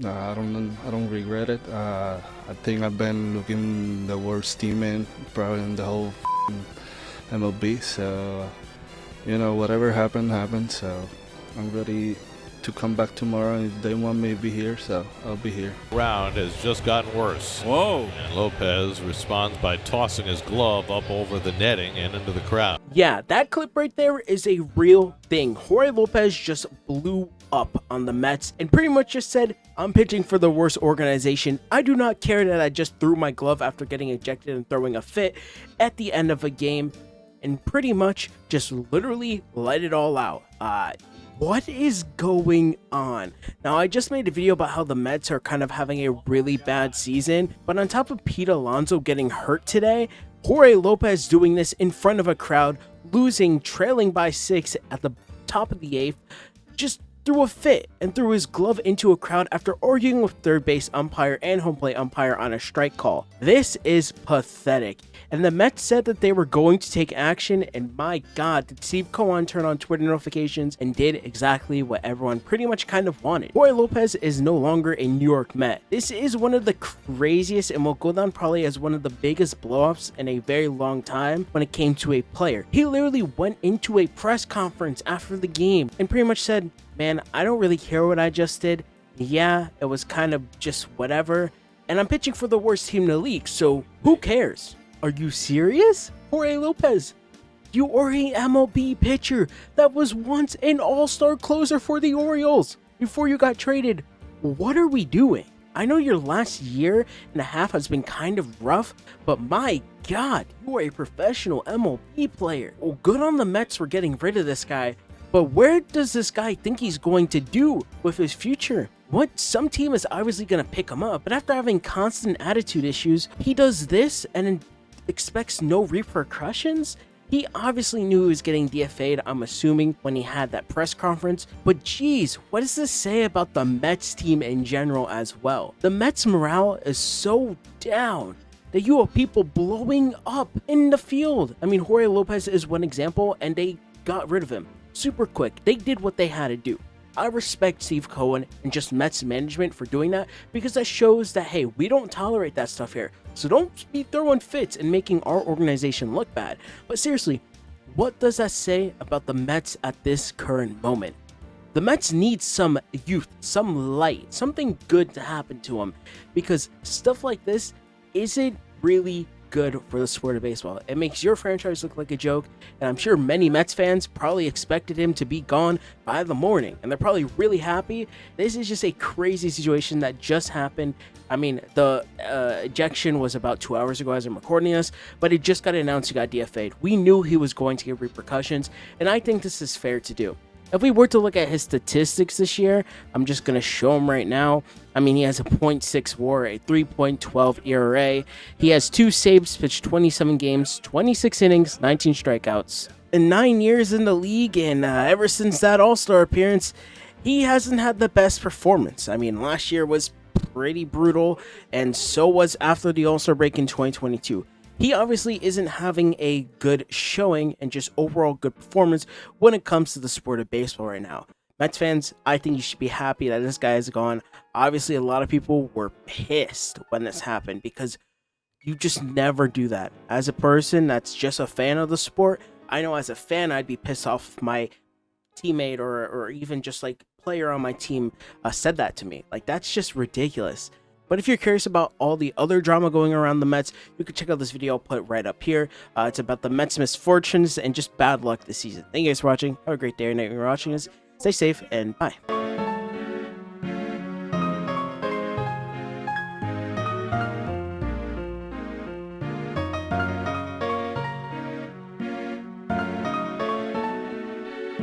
I don't regret it. I think I've been looking the worst teammate probably in the whole MLB. So, whatever happened, happened. So, I'm ready to come back tomorrow. If they want me to be here, so I'll be here. Round has just gotten worse. Whoa. And Lopez responds by tossing his glove up over the netting and into the crowd. Yeah, that clip right there is a real thing. Jorge Lopez just blew up on the Mets and pretty much just said, I'm pitching for the worst organization. I do not care that I just threw my glove after getting ejected and throwing a fit at the end of a game, and pretty much just literally let it all out. What is going on? Now, I just made a video about how the Mets are kind of having a really bad season, but on top of Pete Alonso getting hurt today, Jorge Lopez doing this in front of a crowd, losing, trailing by 6 at the top of the 8th, just threw a fit and threw his glove into a crowd after arguing with third base umpire and home plate umpire on a strike call. This is pathetic. And the Mets said that they were going to take action, and my God, did Steve Cohen turn on Twitter notifications and did exactly what everyone pretty much kind of wanted. Jorge Lopez is no longer a New York Met. This is one of the craziest and will go down probably as one of the biggest blow-ups in a very long time when it came to a player. He literally went into a press conference after the game and pretty much said, man, I don't really care what I just did. Yeah, it was kind of just whatever. And I'm pitching for the worst team in the league, so who cares? Are you serious? Jorge Lopez, you are a MLB pitcher that was once an all-star closer for the Orioles before you got traded. What are we doing? I know your last year and a half has been kind of rough, but my God, you are a professional MLB player. Well, good on the Mets for getting rid of this guy, but where does this guy think he's going to do with his future? What? Some team is obviously going to pick him up, but after having constant attitude issues, he does this and expects no repercussions? He obviously knew he was getting DFA'd, I'm assuming, when he had that press conference. But geez, what does this say about the Mets team in general as well? The Mets morale is so down that you have people blowing up in the field. I mean, Jorge Lopez is one example, and they got rid of him super quick. They did what they had to do. I respect Steve Cohen and just Mets management for doing that, because that shows that, hey, we don't tolerate that stuff here. So don't be throwing fits and making our organization look bad. But seriously, what does that say about the Mets at this current moment? The Mets need some youth, some light, something good to happen to them, because stuff like this isn't really good for the sport of baseball. It makes your franchise look like a joke, and I'm sure many Mets fans probably expected him to be gone by the morning, and they're probably really happy. This is just a crazy situation that just happened. I mean, the ejection was about 2 hours ago as I'm recording this, but it just got announced he got DFA'd. We knew he was going to get repercussions, and I think this is fair to do. If we were to look at his statistics this year, I'm just going to show him right now. I mean, he has a .6 WAR, a 3.12 ERA. He has 2 saves, pitched 27 games, 26 innings, 19 strikeouts. In 9 years in the league, and ever since that All-Star appearance, he hasn't had the best performance. I mean, last year was pretty brutal, and so was after the All-Star break in 2022. He obviously isn't having a good showing and just overall good performance when it comes to the sport of baseball right now. Mets fans, I think you should be happy that this guy is gone. Obviously, a lot of people were pissed when this happened, because you just never do that. As a person that's just a fan of the sport, I know as a fan, I'd be pissed off if my teammate or even just like player on my team said that to me. Like, that's just ridiculous. But if you're curious about all the other drama going around the Mets, you can check out this video I'll put right up here. It's about the Mets' misfortunes and just bad luck this season. Thank you guys for watching. Have a great day or night when you're watching this. Stay safe and bye.